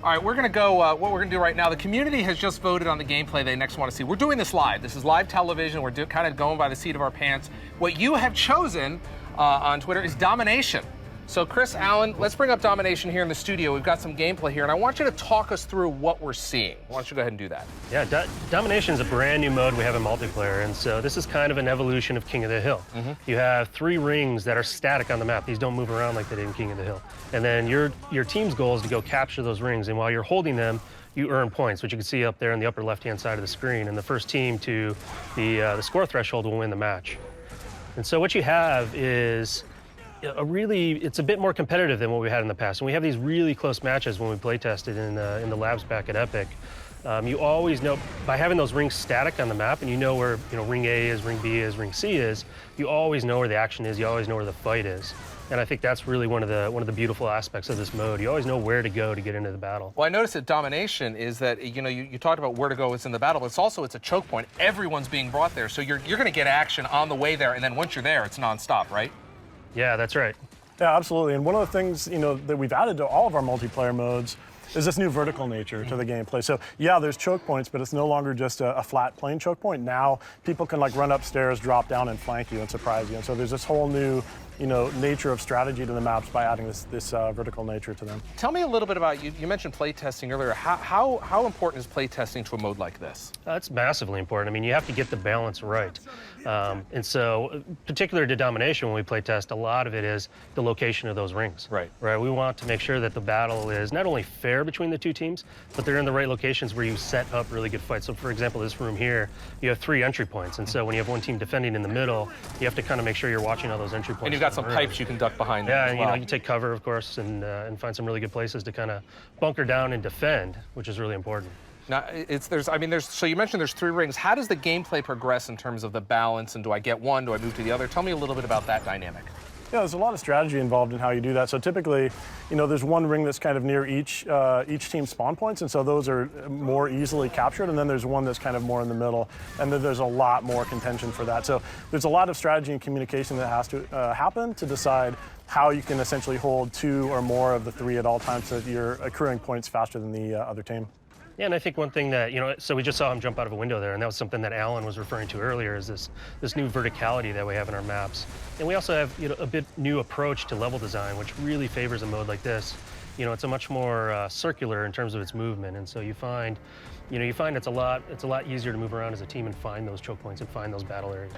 All right, we're going to go, what we're going to do right now, the community has just voted on the gameplay they next want to see. We're doing this live. This is live television. We're kind of going by the seat of our pants. What you have chosen on Twitter is Domination. So Chris, Alan, let's bring up Domination here in the studio. We've got some gameplay here, and I want you to talk us through what we're seeing. Why don't you go ahead and do that? Yeah, Domination is a brand new mode we have in multiplayer, and so this is kind of an evolution of King of the Hill. You have 3 rings that are static on the map. These don't move around like they did in King of the Hill. And then your team's goal is to go capture those rings, and while you're holding them, you earn points, which you can see up there in the upper left-hand side of the screen. And the first team to the score threshold will win the match. And so what you have is it's a bit more competitive than what we had in the past. And we have these really close matches when we play tested in the labs back at Epic. You always know, by having those rings static on the map, and you know where ring A is, ring B is, ring C is, you always know where the action is, you always know where the fight is. And I think that's really one of the beautiful aspects of this mode. You always know where to go to get into the battle. Well, I noticed that Domination is that, you talked about where to go within the battle, but it's a choke point. Everyone's being brought there, so you're going to get action on the way there, and then once you're there, it's nonstop, right? Yeah, that's right. Yeah, absolutely. And one of the things that we've added to all of our multiplayer modes is this new vertical nature to the gameplay. So yeah, there's choke points, but it's no longer just a flat plain choke point. Now people can run upstairs, drop down, and flank you and surprise you. And so there's this whole new nature of strategy to the maps by adding this vertical nature to them. Tell me a little bit about, you mentioned playtesting earlier. How important is playtesting to a mode like this? It's massively important. I mean, you have to get the balance right. And so, particular to Domination, when we play test, a lot of it is the location of those rings. Right. We want to make sure that the battle is not only fair between the 2 teams, but they're in the right locations where you set up really good fights. So for example, this room here, you have 3 entry points. And so when you have one team defending in the middle, you have to kind of make sure you're watching all those entry points. And you've got some pipes you can duck behind. Yeah, as well. You take cover, of course, and find some really good places to kind of bunker down and defend, which is really important. Now, so you mentioned there's 3 rings. How does the gameplay progress in terms of the balance, and do I get one, do I move to the other? Tell me a little bit about that dynamic. Yeah, there's a lot of strategy involved in how you do that. So typically, there's one ring that's kind of near each team's spawn points, and so those are more easily captured, and then there's one that's kind of more in the middle, and then there's a lot more contention for that. So there's a lot of strategy and communication that has to happen to decide how you can essentially hold 2 or more of the 3 at all times so that you're accruing points faster than the other team. Yeah, and I think one thing that, so we just saw him jump out of a window there, and that was something that Alan was referring to earlier, is this new verticality that we have in our maps. And we also have, a bit new approach to level design, which really favors a mode like this. It's a much more circular in terms of its movement, and so you find it's a lot easier to move around as a team and find those choke points and find those battle areas.